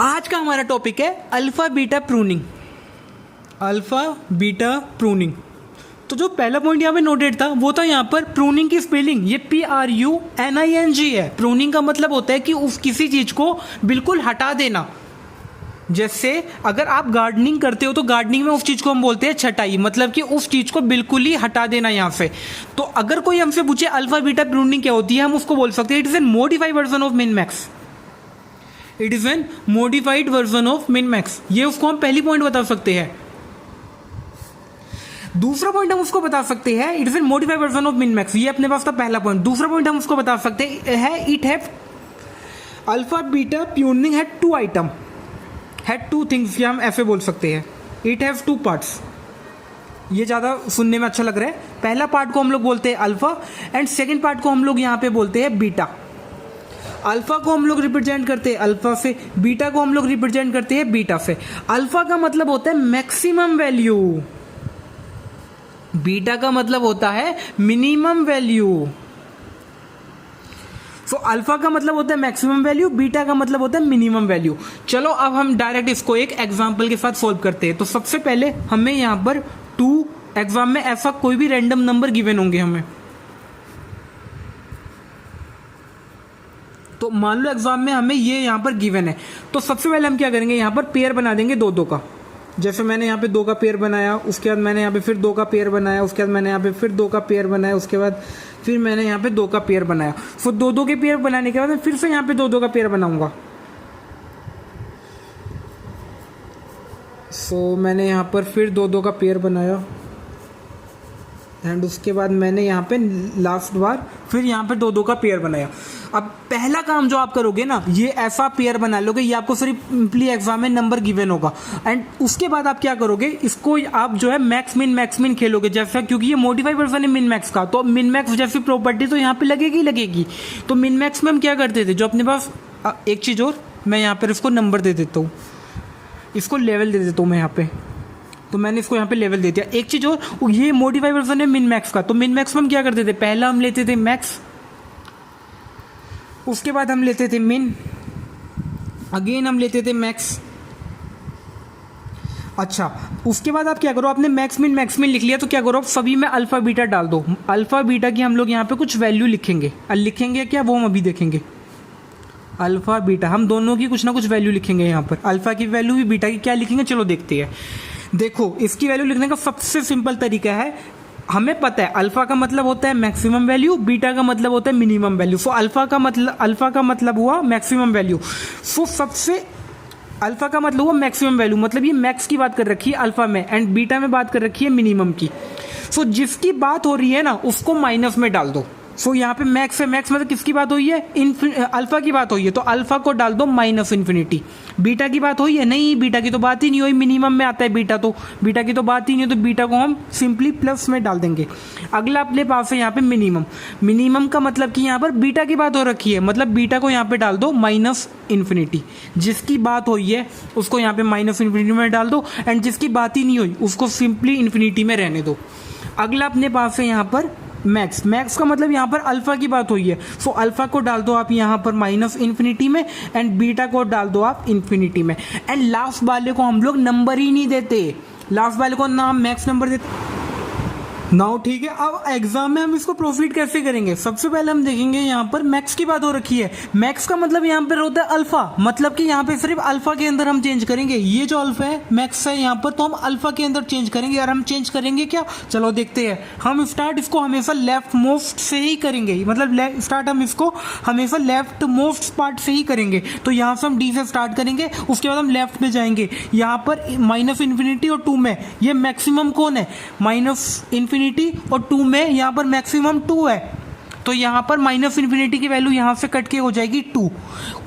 आज का हमारा टॉपिक है alpha beta pruning. Alpha beta pruning. तो जो पहला पॉइंट यहाँ पे नोटेड था वो था यहाँ पर प्रूनिंग की स्पेलिंग, ये PRUNING है। प्रूनिंग का मतलब होता है कि उस किसी चीज को बिल्कुल हटा देना। जैसे अगर आप गार्डनिंग करते हो तो गार्डनिंग में उस चीज को हम बोलते हैं छटाई, मतलब कि उस चीज को बिल्कुल ही हटा देना यहाँ से। तो अगर कोई हमसे पूछे अल्फा बीटा प्रूनिंग क्या होती है, हम उसको बोल सकते हैं it is an modified version of min max. It is an modified version of min max, ये उसको हम पहली पॉइंट बता सकते हैं। दूसरा पॉइंट हम उसको बता सकते हैं it is an modified version of min max, ये अपने पास था पहला पॉइंट। दूसरा पॉइंट हम उसको बता सकते हैं it have alpha beta pruning had two item, had two things, या हम ऐसे बोल सकते हैं इट हैव टू पार्ट्स। ये ज़्यादा सुनने में अच्छा लग रहा है। पहला पार्ट को हम लोग बोलते हैं अल्फा एंड सेकेंड पार्ट को हम लोग यहाँ पे बोलते हैं बीटा। अल्फा को हम लोग रिप्रेजेंट करते हैं अल्फा से, बीटा को हम लोग रिप्रेजेंट करते हैं बीटा से। अल्फा का मतलब होता है मैक्सिमम वैल्यू, बीटा का मतलब होता है मिनिमम वैल्यू। सो अल्फा का मतलब होता है मैक्सिमम वैल्यू, बीटा का मतलब होता है मिनिमम वैल्यू। चलो अब हम डायरेक्ट इसको एक एग्जांपल के साथ सॉल्व करते हैं। तो सबसे पहले हमें यहाँ पर 2 एग्जाम में ऐसा कोई भी रैंडम नंबर गिवन होंगे हमें। तो मान लो एग्जाम में हमें ये यहाँ पर गिवन है, तो सबसे पहले हम क्या करेंगे, यहाँ पर पेयर बना देंगे 2-2 का। जैसे मैंने यहाँ पे 2 का पेयर बनाया, उसके बाद मैंने यहाँ पे फिर 2 का पेयर बनाया, उसके बाद मैंने यहाँ पे फिर 2 का पेयर बनाया, उसके बाद फिर मैंने यहाँ पे 2 का पेयर बनाया। फिर 2-2 के पेयर बनाने के बाद मैं फिर से यहाँ पे 2-2 का पेयर बनाऊंगा। सो मैंने यहाँ पर फिर 2-2 का पेयर बनाया एंड उसके बाद मैंने यहाँ पे लास्ट बार फिर यहाँ पे 2-2 का पेयर बनाया। अब पहला काम जो आप करोगे ना, ये ऐसा पेयर बना लोगे, ये आपको सिंपली एग्जाम में नंबर गिवन होगा। एंड उसके बाद आप क्या करोगे, इसको आप जो है मैक्स मिन खेलोगे। जैसा क्योंकि ये मॉडिफाइड वर्जन है मिन मैक्स का, तो मिन मैक्स जैसी प्रॉपर्टी तो यहाँ पे लगेगी। तो मिन मैक्स में हम क्या करते थे, जो अपने पास एक चीज़ और, मैं यहाँ पर इसको नंबर दे देता हूँ, इसको लेवल दे देता हूँ मैं यहाँ पे। तो मैंने इसको यहाँ पे लेवल दे दिया। एक चीज़ और, ये मॉडिफाइड वर्जन है मिन मैक्स का, तो मिन मैक्स में हम क्या करते थे, पहला हम लेते थे मैक्स, उसके बाद हम लेते थे मिन, अगेन हम लेते थे मैक्स। अच्छा, उसके बाद आप क्या करो, आपने मैक्स मिन लिख लिया, तो क्या करो, आप सभी में अल्फा बीटा डाल दो। अल्फा बीटा की हम लोग यहाँ पे कुछ वैल्यू लिखेंगे। लिखेंगे क्या, वो हम अभी देखेंगे। अल्फा बीटा हम दोनों की कुछ ना कुछ वैल्यू लिखेंगे यहाँ पर, अल्फा की वैल्यू भी, बीटा की क्या लिखेंगे, चलो देखते हैं। देखो, इसकी वैल्यू लिखने का सबसे सिंपल तरीका है, हमें पता है अल्फा का मतलब होता है मैक्सिमम वैल्यू, बीटा का मतलब होता है मिनिमम वैल्यू। सो अल्फा का मतलब हुआ मैक्सिमम वैल्यू। सो सबसे अल्फा का मतलब हुआ मैक्सिमम वैल्यू, मतलब ये मैक्स की बात कर रखी है अल्फा में, एंड बीटा में बात कर रखी है मिनिमम की। सो जिसकी बात हो रही है ना, उसको माइनस में डाल दो। सो यहाँ पे मैक्स है, मैक्स मतलब किसकी बात हुई है, अल्फा की बात हुई है, तो अल्फा को डाल दो माइनस इन्फिनिटी। बीटा की बात हुई है, नहीं, बीटा की तो बात ही नहीं हुई, मिनिमम में आता है बीटा, तो बीटा की तो बात ही नहीं है, तो बीटा को हम सिंपली प्लस में डाल देंगे। अगला अपने पास है यहाँ पे मिनिमम का मतलब कि यहाँ पर बीटा की बात हो रखी है, मतलब बीटा को यहाँ पे डाल दो माइनस इन्फिनिटी। जिसकी बात हुई है उसको यहाँ पे माइनस इन्फिनिटी में डाल दो, एंड जिसकी बात ही नहीं हुई उसको सिंपली इन्फिनिटी में रहने दो। अगला अपने पास है यहाँ पर मैक्स का मतलब यहाँ पर अल्फा की बात हुई है, सो अल्फा को डाल दो आप यहाँ पर माइनस इन्फिनिटी में, एंड बीटा को डाल दो आप इन्फिनिटी में। एंड लास्ट वाले को हम लोग नंबर ही नहीं देते, लास्ट वाले को नाम मैक्स नंबर देते। नाउ ठीक है, अब एग्जाम में हम इसको प्रोफिट कैसे करेंगे। सबसे पहले हम देखेंगे यहाँ पर मैक्स की बात हो रखी है, मैक्स का मतलब यहाँ पर होता है अल्फा, मतलब कि यहाँ पे सिर्फ अल्फा के अंदर हम चेंज करेंगे। ये जो अल्फा है मैक्स है यहाँ पर, तो हम अल्फा के अंदर चेंज करेंगे। और हम चेंज करेंगे क्या, चलो देखते हैं। हम स्टार्ट इसको हमेशा लेफ्ट मोस्ट से ही करेंगे, मतलब स्टार्ट हम इसको हमेशा लेफ्ट मोस्ट पार्ट से ही करेंगे। तो यहाँ से हम डी से स्टार्ट करेंगे, उसके बाद हम लेफ्ट में जाएंगे। यहाँ पर माइनस इन्फिनिटी और 2 में ये मैक्सिमम कौन है, माइनस इन्फिनिटी, और 2 में यहाँ पर मैक्सिमम 2 है, तो यहाँ पर माइनस इन्फिनिटी की वैल्यू यहाँ से कट के हो जाएगी 2।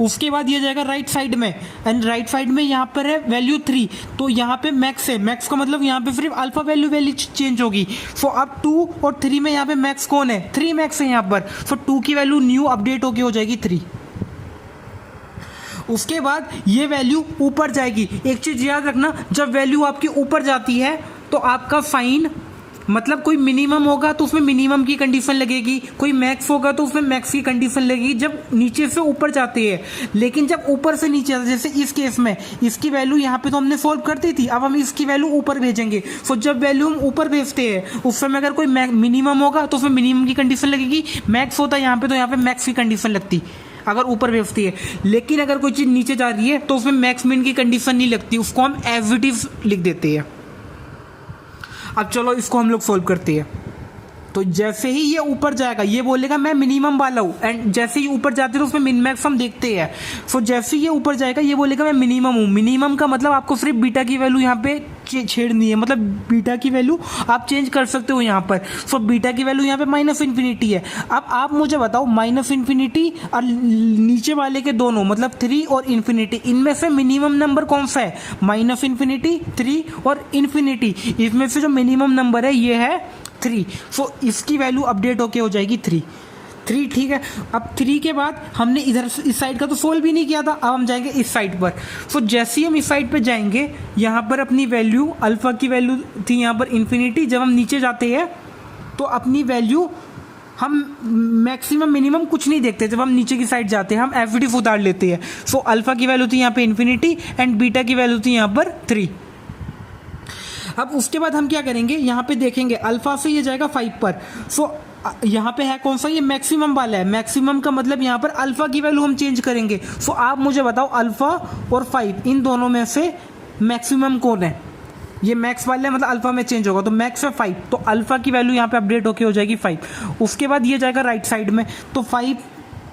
उसके बाद ये जाएगा राइट साइड में, एंड राइट साइड में यहाँ पर है वैल्यू 3, तो यहाँ पे मैक्स है, मैक्स का मतलब यहाँ पे सिर्फ अल्फा वैल्यू चेंज होगी। सो अब 2 और 3 में यहाँ पे मैक्स कौन है, 3 मैक्स है यहाँ पर, सो 2 की वैल्यू न्यू अपडेट होके हो जाएगी 3। उसके बाद ये वैल्यू ऊपर जाएगी। एक चीज याद रखना, जब वैल्यू आपकी ऊपर जाती है तो आपका साइन मतलब कोई मिनिमम होगा तो उसमें मिनिमम की कंडीशन लगेगी, कोई मैक्स होगा तो उसमें मैक्स की कंडीशन लगेगी जब नीचे से ऊपर जाते हैं। लेकिन जब ऊपर से नीचे आता है, जैसे इस केस में इसकी वैल्यू यहाँ पे तो हमने सोल्व कर दी थी, अब हम इसकी वैल्यू ऊपर भेजेंगे। तो जब वैल्यू हम ऊपर भेजते हैं उस समय अगर कोई मिनिमम होगा तो उसमें मिनिमम की कंडीशन लगेगी, मैक्स होता है यहाँ पे तो यहाँ पे मैक्स की कंडीशन लगती अगर ऊपर भेजती है। लेकिन अगर कोई चीज़ नीचे जा रही है तो उसमें मैक्स मिन की कंडीशन नहीं लगती, उसको हम एज इट इज लिख देते हैं। अब चलो इसको हम लोग सोल्व करते हैं। तो जैसे ही ये ऊपर जाएगा ये बोलेगा मैं मिनिमम वाला हूँ, एंड जैसे ही ऊपर जाते हैं तो उसमें मिन मैक्स हम देखते हैं। सो जैसे ही ये ऊपर जाएगा ये बोलेगा मैं मिनिमम हूँ। मिनिमम का मतलब आपको सिर्फ बीटा की वैल्यू यहाँ पे छेड़नी है, मतलब बीटा की वैल्यू आप चेंज कर सकते हो यहाँ पर। सो बीटा की वैल्यू यहाँ पे माइनस इन्फिनिटी है। अब आप मुझे बताओ माइनस इन्फिनिटी और नीचे वाले के दोनों मतलब 3 और इन्फिनिटी, इनमें से मिनिमम नंबर कौन सा है? माइनस इन्फिनिटी, 3 और इन्फिनिटी। इसमें से जो मिनिमम नंबर है ये है 3। सो इसकी वैल्यू अपडेट होके हो जाएगी 3। ठीक है। अब 3 के बाद हमने इधर इस साइड का तो सोल्व भी नहीं किया था, अब हम जाएंगे इस साइड पर। सो जैसे ही हम इस साइड पे जाएंगे यहाँ पर अपनी वैल्यू अल्फा की वैल्यू थी यहाँ पर इन्फिनिटी। जब हम नीचे जाते हैं तो अपनी वैल्यू हम मैक्सिमम मिनिमम कुछ नहीं देखते, जब हम नीचे की साइड जाते हैं हम एफ उतार लेते हैं। सो अल्फा की वैल्यू थी यहाँ पे इन्फिनिटी एंड बीटा की वैल्यू थी यहाँ पर 3। अब उसके बाद हम क्या करेंगे, यहाँ पे देखेंगे अल्फा से ये जाएगा 5 पर। सो यहाँ पे है कौन सा, ये मैक्सिमम वाला है। मैक्सिमम का मतलब यहाँ पर अल्फा की वैल्यू हम चेंज करेंगे। सो आप मुझे बताओ अल्फा और 5 इन दोनों में से मैक्सिमम कौन है? ये मैक्स वाला है मतलब अल्फा में चेंज होगा, तो मैक्स है 5, तो अल्फा की वैल्यू यहाँ पे अपडेट होके हो जाएगी 5। उसके बाद ये जाएगा राइट साइड में, तो 5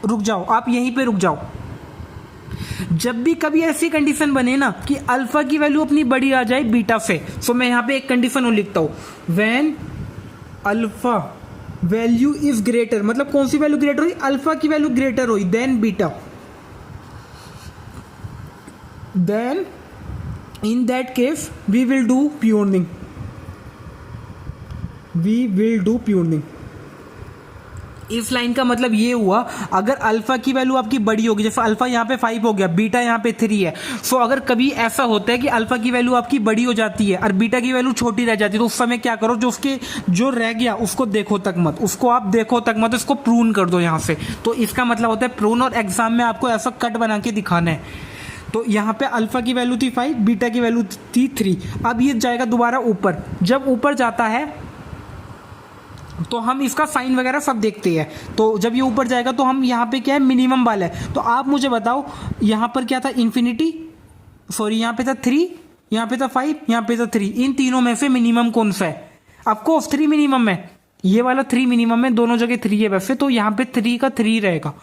रुक जाओ, आप यहीं पे रुक जाओ। जब भी कभी ऐसी कंडीशन बने ना कि अल्फा की वैल्यू अपनी बड़ी आ जाए बीटा से, सो मैं यहाँ पे एक कंडीशन और लिखता हूँ, when alpha value is greater, मतलब कौन सी वैल्यू ग्रेटर हुई? अल्फा की वैल्यू ग्रेटर हुई than beta, then in that case we will do pruning, we will do pruning. इस लाइन का मतलब ये हुआ अगर अल्फा की वैल्यू आपकी बड़ी होगी, जैसे अल्फा यहाँ पे 5 हो गया, बीटा यहाँ पे 3 है। सो अगर कभी ऐसा होता है कि अल्फा की वैल्यू आपकी बड़ी हो जाती है और बीटा की वैल्यू छोटी रह जाती है, तो उस समय क्या करो, जो उसके जो रह गया उसको देखो तक मत, उसको आप देखो तक मत, उसको प्रून कर दो यहाँ से। तो इसका मतलब होता है प्रून, और एग्जाम में आपको ऐसा कट बना के दिखाना है। तो यहाँ पे अल्फा की वैल्यू थी 5, बीटा की वैल्यू थी 3। अब ये जाएगा दोबारा ऊपर। जब ऊपर जाता है तो हम इसका साइन वगैरह सब देखते हैं। तो जब ये ऊपर जाएगा तो हम यहाँ पे क्या है, मिनिमम वाला है। तो आप मुझे बताओ यहाँ पर क्या था, इन्फिनिटी, सॉरी यहाँ पे था 3, यहाँ पे था 5, यहाँ पे था 3। इन तीनों में से मिनिमम कौन सा है? आपको 3 मिनिमम है, ये वाला 3 मिनिमम है, दोनों जगह 3 है वैसे, तो यहाँ पे 3 का 3 रहेगा।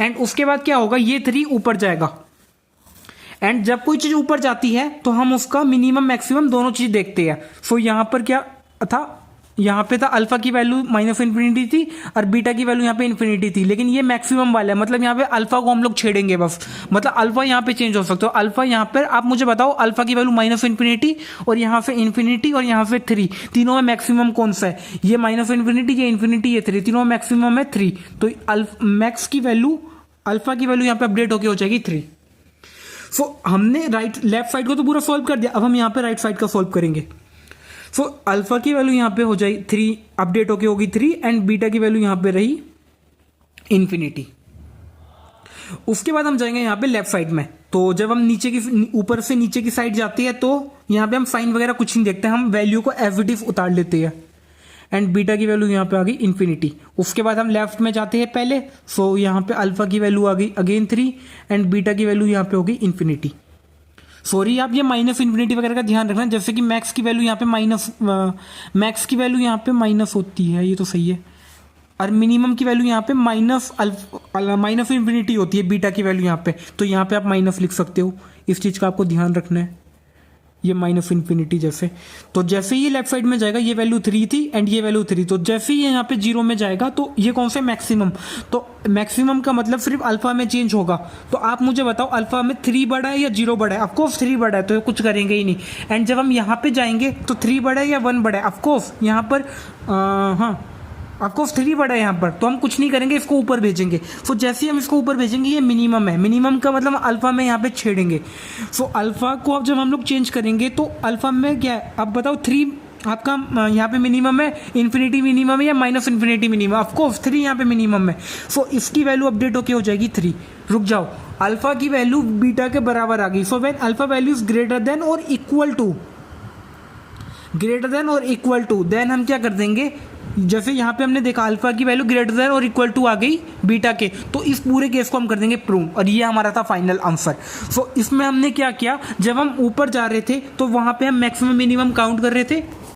एंड उसके बाद क्या होगा, ये 3 ऊपर जाएगा। एंड जब कोई चीज़ ऊपर जाती है तो हम उसका मिनिमम मैक्सिमम दोनों चीज़ देखते हैं। सो यहाँ पर क्या था, यहाँ पे था अल्फा की वैल्यू माइनस इन्फिनिटी थी और बीटा की वैल्यू यहाँ पे इन्फिनिटी थी, लेकिन ये मैक्सिमम वाला है, मतलब यहाँ पे अल्फा को हम लोग छेड़ेंगे बस, मतलब अल्फा यहाँ पे चेंज हो सकता है। अल्फा यहाँ पर आप मुझे बताओ अल्फा की वैल्यू माइनस इन्फिनिटी और यहाँ से इन्फिनिटी और यहाँ से 3, तीनों में मैक्सिमम कौन सा है? ये माइनस इन्फिनिटी, ये इन्फिनिटी, ये 3, तीनों में मैक्सिमम है 3। तो मैक्स की वैल्यू अल्फा की वैल्यू यहाँ पे अपडेट होकर हो जाएगी 3। सो हमने लेफ्ट साइड को तो पूरा सॉल्व कर दिया, अब हम यहाँ पे राइट साइड का सॉल्व करेंगे। सो अल्फा की वैल्यू यहाँ पे हो जाए 3, अपडेट होके होगी 3, एंड बीटा की वैल्यू यहाँ पे रही इन्फिनिटी। उसके बाद हम जाएंगे यहाँ पे लेफ्ट साइड में। तो जब हम नीचे की ऊपर से नीचे की साइड जाते हैं तो यहाँ पे हम साइन वगैरह कुछ नहीं देखते, हम वैल्यू को एज इट इज उतार लेते हैं। एंड बीटा की वैल्यू यहाँ पे आ गई इन्फिनिटी। उसके बाद हम लेफ्ट में जाते हैं पहले, सो यहाँ पे अल्फा की वैल्यू आ गई अगेन 3 एंड बीटा की वैल्यू यहाँ पे हो गई इन्फिनिटी। सॉरी आप ये माइनस इन्फिनिटी वगैरह का ध्यान रखना, जैसे कि मैक्स की वैल्यू यहाँ पे मैक्स की वैल्यू यहाँ पे माइनस होती है, ये तो सही है, और मिनिमम की वैल्यू यहाँ पे माइनस इन्फिनिटी होती है बीटा की वैल्यू यहाँ पे, तो यहाँ पे आप माइनस लिख सकते हो। इस चीज़ का आपको ध्यान रखना है, ये माइनस इन्फिनिटी जैसे। तो जैसे ये लेफ्ट साइड में जाएगा ये वैल्यू 3 थी एंड ये वैल्यू 3, तो जैसे ही यहाँ पे 0 में जाएगा तो ये कौन सा मैक्सिमम, तो मैक्सिमम का मतलब सिर्फ अल्फा में चेंज होगा। तो आप मुझे बताओ अल्फा में 3 बड़ा है या 0 बड़ा है? ऑफकोर्स 3 बड़ा है, तो कुछ करेंगे ही नहीं। एंड जब हम यहाँ पे जाएंगे तो 3 बड़ा है या 1 बड़ा है? ऑफकोर्स यहाँ पर हाँ ऑफकोर्स 3 बड़ा है यहाँ पर, तो हम कुछ नहीं करेंगे, इसको ऊपर भेजेंगे। सो जैसे ही हम इसको ऊपर भेजेंगे ये मिनिमम है, मिनिमम का मतलब अल्फा में यहाँ पे छेड़ेंगे। सो अल्फा को अब जब हम लोग चेंज करेंगे तो अल्फा में क्या है, अब बताओ 3 आपका यहाँ पे मिनिमम है, इन्फिनिटी मिनिमम है या माइनस इन्फिनिटी मिनिमम, ऑफकोर्स 3 यहाँ पे मिनिमम है। सो इसकी वैल्यू अपडेट होके हो जाएगी 3। रुक जाओ, अल्फा की वैल्यू बीटा के बराबर आ गई। So when alpha value is greater than और इक्वल टू, देन हम क्या कर देंगे, जैसे यहाँ पे हमने देखा अल्फा की वैल्यू ग्रेटर देन और इक्वल टू आ गई बीटा के, तो इस पूरे केस को हम कर देंगे प्रूव, और ये हमारा था फाइनल आंसर। सो इसमें हमने क्या किया, जब हम ऊपर जा रहे थे तो वहाँ पे हम मैक्सिमम मिनिमम काउंट कर रहे थे,